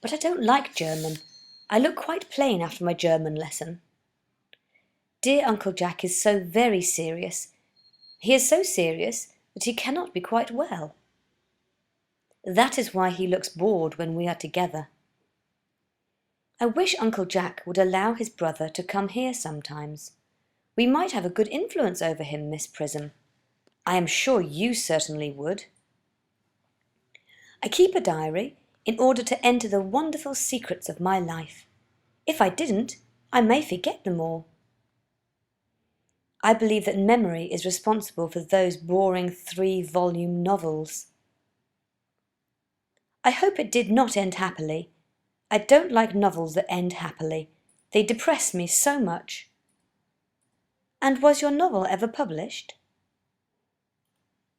But I don't like German. I look quite plain after my German lesson. Dear Uncle Jack is so very serious. He is so serious that he cannot be quite well. That is why he looks bored when we are together. I wish Uncle Jack would allow his brother to come here sometimes. We might have a good influence over him, Miss Prism. I am sure you certainly would. I keep a diary in order to enter the wonderful secrets of my life. If I didn't, I may forget them all. I believe that memory is responsible for those boring 3-volume novels. I hope it did not end happily. I don't like novels that end happily. They depress me so much. And was your novel ever published?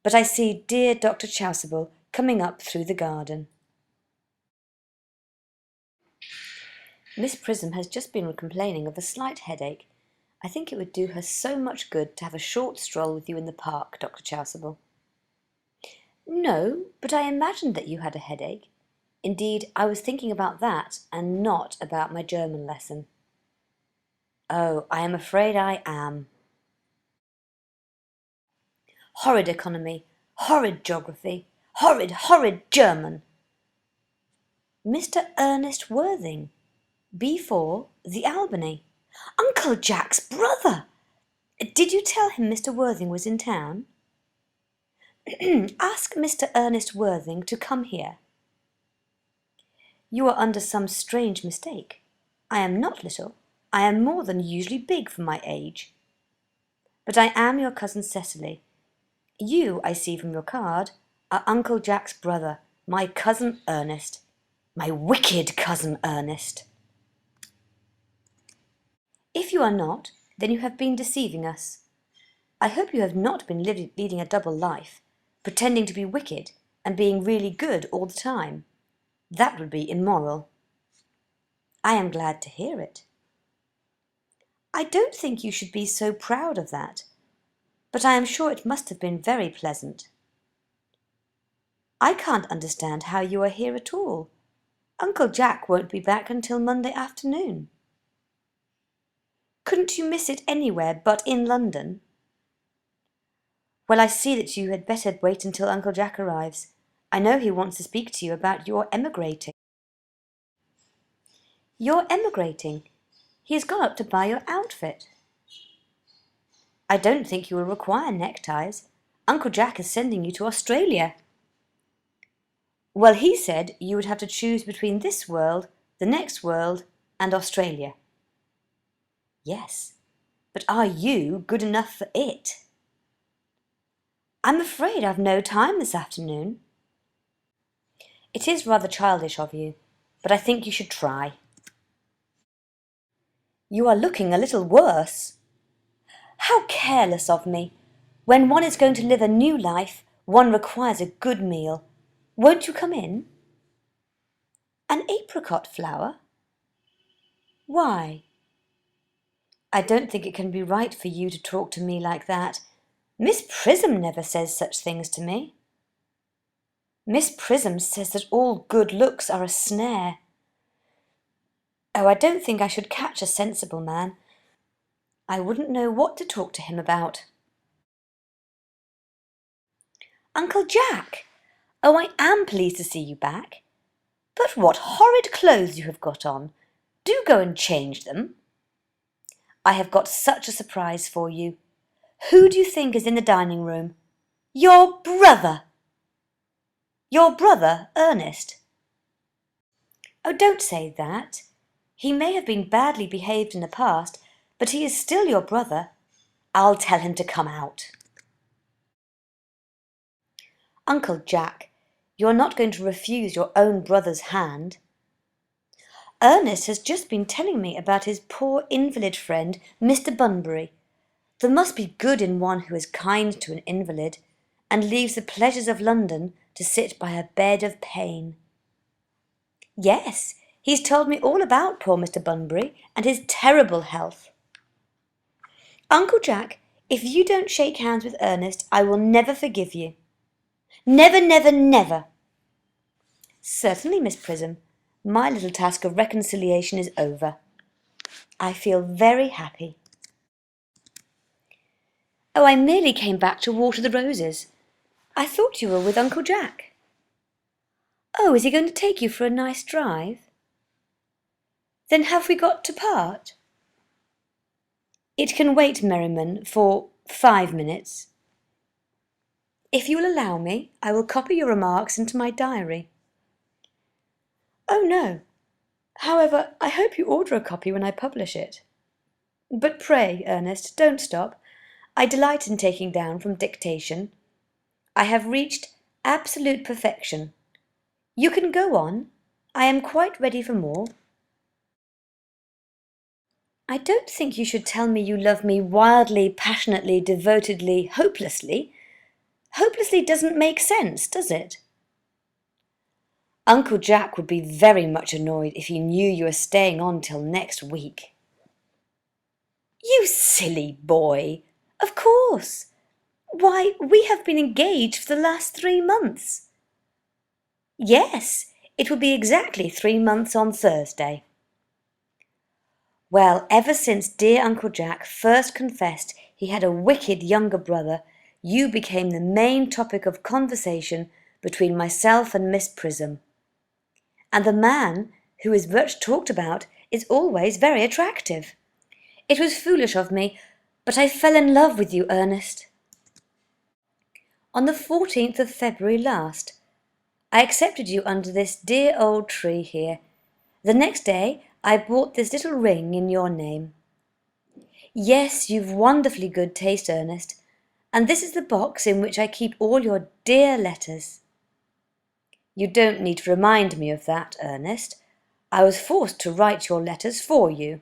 But I see dear Dr. Chasuble coming up through the garden. Miss Prism has just been complaining of a slight headache. I think it would do her so much good to have a short stroll with you in the park, Dr. Chasuble. No, but I imagined that you had a headache. Indeed, I was thinking about that and not about my German lesson. Oh, I am afraid I am. Horrid economy, horrid geography, horrid German. Mr. Ernest Worthing, B4, the Albany. Uncle Jack's brother! Did you tell him Mr. Worthing was in town? Ask Mr. Ernest Worthing to come here. You are under some strange mistake. I am not little. I am more than usually big for my age. But I am your cousin Cecily. You, I see from your card, are Uncle Jack's brother, my cousin Ernest. My wicked cousin Ernest. If you are not, then you have been deceiving us. I hope you have not been leading a double life, pretending to be wicked and being really good all the time. That would be immoral. I am glad to hear it. I don't think you should be so proud of that, but I am sure it must have been very pleasant. I can't understand how you are here at all. Uncle Jack won't be back until Monday afternoon. Couldn't you miss it anywhere but in London? Well, I see that you had better wait until Uncle Jack arrives. I know he wants to speak to you about your emigrating. You're emigrating? He has gone up to buy your outfit. I don't think you will require neckties. Uncle Jack is sending you to Australia. Well, he said you would have to choose between this world, the next world, and Australia. Yes, but are you good enough for it? I'm afraid I've no time this afternoon. It is rather childish of you, but I think you should try. You are looking a little worse. How careless of me! When one is going to live a new life, one requires a good meal. Won't you come in? An apricot flower? Why? I don't think it can be right for you to talk to me like that. Miss Prism never says such things to me. Miss Prism says that all good looks are a snare. Oh, I don't think I should catch a sensible man. I wouldn't know what to talk to him about. Uncle Jack! Oh, I am pleased to see you back. But what horrid clothes you have got on. Do go and change them. I have got such a surprise for you. Who do you think is in the dining room? Your brother! Your brother, Ernest. Oh, don't say that. He may have been badly behaved in the past, but he is still your brother. I'll tell him to come out. Uncle Jack, you're not going to refuse your own brother's hand. Ernest has just been telling me about his poor invalid friend, Mr. Bunbury. There must be good in one who is kind to an invalid, and leaves the pleasures of London to sit by a bed of pain. Yes, he's told me all about poor Mr. Bunbury and his terrible health. Uncle Jack, if you don't shake hands with Ernest, I will never forgive you. Never, never, never. Certainly, Miss Prism. my little task of reconciliation is over. I feel very happy. Oh, I merely came back to water the roses. I thought you were with Uncle Jack. Oh, is he going to take you for a nice drive? Then have we got to part? It can wait, Merriman, for 5 minutes. If you will allow me, I will copy your remarks into my diary. Oh, no. However, I hope you order a copy when I publish it. But pray, Ernest, don't stop. I delight in taking down from dictation. I have reached absolute perfection. You can go on. I am quite ready for more. I don't think you should tell me you love me wildly, passionately, devotedly, hopelessly. Hopelessly doesn't make sense, does it? Uncle Jack would be very much annoyed if he knew you were staying on till next week. You silly boy! Of course! Why, we have been engaged for the last 3 months. Yes, it will be exactly 3 months on Thursday. Well, ever since dear Uncle Jack first confessed he had a wicked younger brother, you became the main topic of conversation between myself and Miss Prism. And the man who is much talked about is always very attractive. It was foolish of me, but I fell in love with you, Ernest. On the 14th of February last, I accepted you under this dear old tree here. The next day I bought this little ring in your name. Yes, you've wonderfully good taste, Ernest, and this is the box in which I keep all your dear letters. You don't need to remind me of that, Ernest. I was forced to write your letters for you.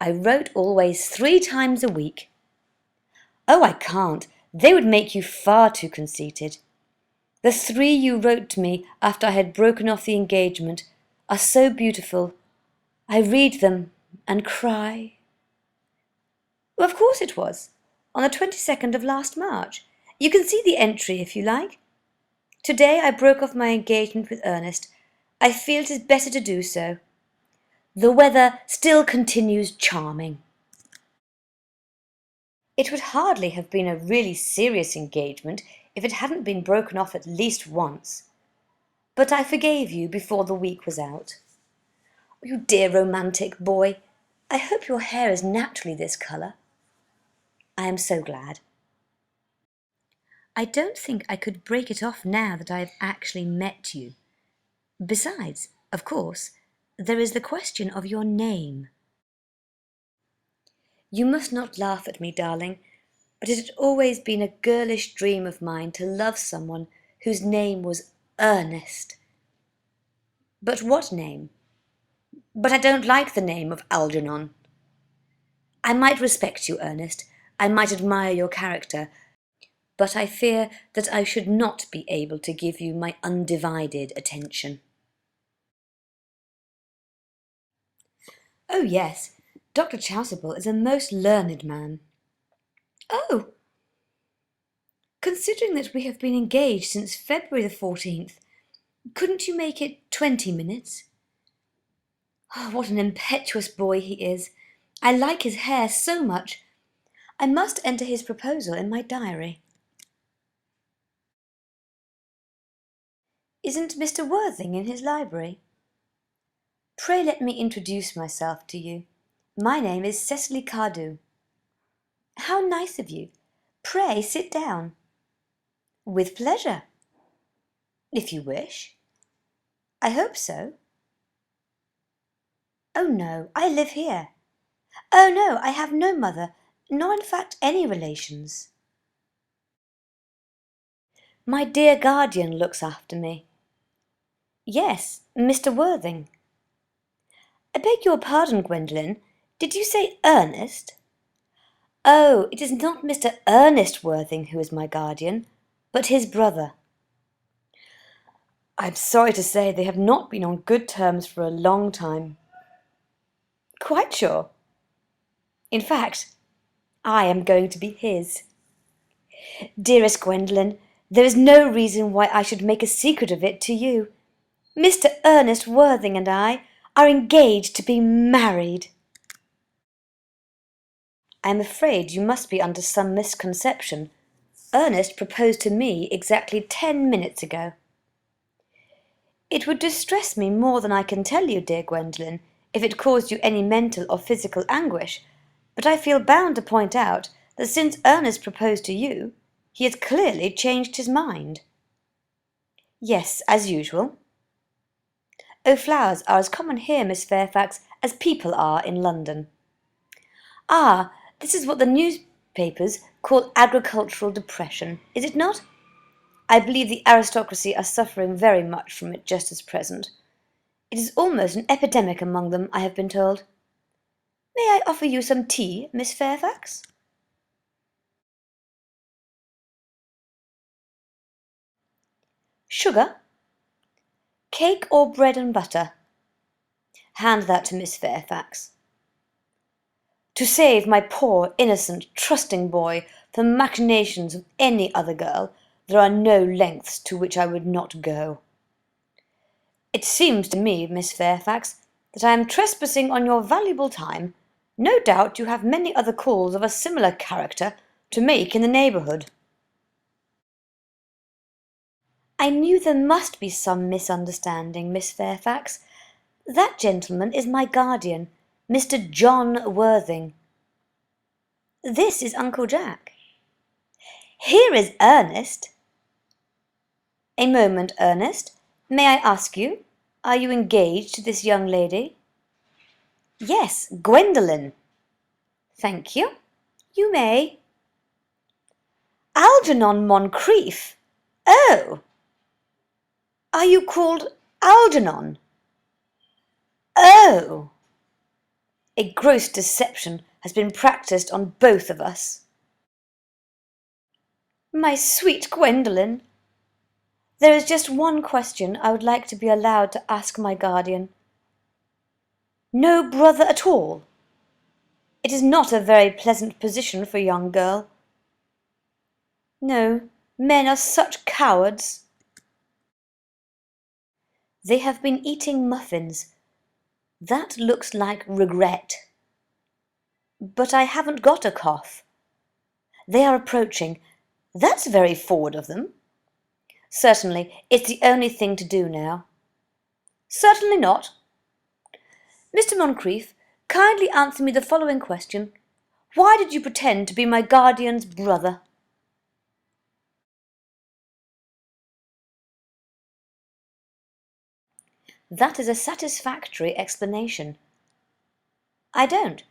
I wrote always 3 times a week. Oh, I can't. They would make you far too conceited. The 3 you wrote to me after I had broken off the engagement are so beautiful. I read them and cry. Well, of course it was. On the 22nd of last March. You can see the entry if you like. Today I broke off my engagement with Ernest. I feel it is better to do so. The weather still continues charming. It would hardly have been a really serious engagement if it hadn't been broken off at least once. But I forgave you before the week was out. You dear romantic boy, I hope your hair is naturally this colour. I am so glad. I don't think I could break it off now that I have actually met you. Besides, of course, there is the question of your name. You must not laugh at me, darling, but it had always been a girlish dream of mine to love someone whose name was Ernest. But what name? But I don't like the name of Algernon. I might respect you, Ernest. I might admire your character, but I fear that I should not be able to give you my undivided attention. Oh, yes, Dr. Chasuble is a most learned man. Oh! Considering that we have been engaged since February the 14th, couldn't you make it 20 minutes? Oh, what an impetuous boy he is! I like his hair so much. I must enter his proposal in my diary. Isn't Mr. Worthing in his library? Pray let me introduce myself to you. My name is Cecily Cardew. How nice of you. Pray sit down. With pleasure. If you wish. I hope so. Oh no, I live here. Oh no, I have no mother, nor in fact any relations. My dear guardian looks after me. Yes, Mr. Worthing. I beg your pardon, Gwendolen. Did you say Ernest? Oh, it is not Mr. Ernest Worthing who is my guardian, but his brother. I'm sorry to say they have not been on good terms for a long time. Quite sure. In fact, I am going to be his. Dearest Gwendolen, there is no reason why I should make a secret of it to you. Mr. Ernest Worthing and I are engaged to be married. I am afraid you must be under some misconception. Ernest proposed to me exactly 10 minutes ago. It would distress me more than I can tell you, dear Gwendolen, if it caused you any mental or physical anguish, but I feel bound to point out that since Ernest proposed to you, he has clearly changed his mind. Yes, as usual. Oh, flowers are as common here, Miss Fairfax, as people are in London. Ah, this is what the newspapers call agricultural depression, is it not? I believe the aristocracy are suffering very much from it just at present. It is almost an epidemic among them, I have been told. May I offer you some tea, Miss Fairfax? Sugar? Cake or bread and butter? Hand that to Miss Fairfax. To save my poor, innocent, trusting boy from the machinations of any other girl, there are no lengths to which I would not go. It seems to me, Miss Fairfax, that I am trespassing on your valuable time. No doubt you have many other calls of a similar character to make in the neighbourhood. I knew there must be some misunderstanding, Miss Fairfax. That gentleman is my guardian, Mr. John Worthing. This is Uncle Jack. Here is Ernest. A moment, Ernest. May I ask you, are you engaged to this young lady? Yes, Gwendolen. Thank you. You may. Algernon Moncrief. Oh! Are you called Algernon? Oh! A gross deception has been practised on both of us. My sweet Gwendolen, there is just one question I would like to be allowed to ask my guardian. No brother at all? It is not a very pleasant position for a young girl. No, men are such cowards. They have been eating muffins. That looks like regret. But I haven't got a cough. They are approaching. That's very forward of them. Certainly, it's the only thing to do now. Certainly not. Mr. Moncrief, kindly answer me the following question. Why did you pretend to be my guardian's brother? That is a satisfactory explanation. I don't,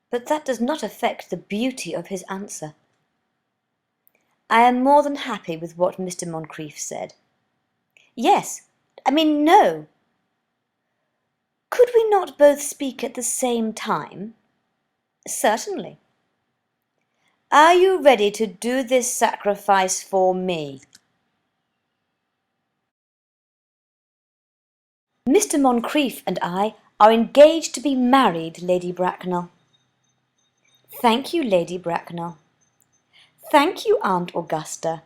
but that does not affect the beauty of his answer. I am more than happy with what Mr. Moncrief said. Yes, no. Could we not both speak at the same time? Certainly. Are you ready to do this sacrifice for me? Mr. Moncrief and I are engaged to be married, Lady Bracknell. Thank you, Lady Bracknell. Thank you, Aunt Augusta.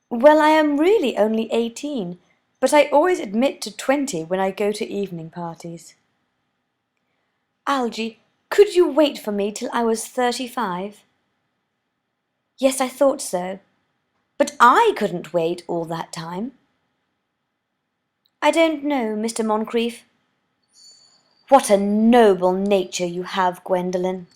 Well, I am really only 18, but I always admit to 20 when I go to evening parties. Algy, could you wait for me till I was 35? Yes, I thought so. But I couldn't wait all that time. I don't know, Mr. Moncrief. What a noble nature you have, Gwendolen.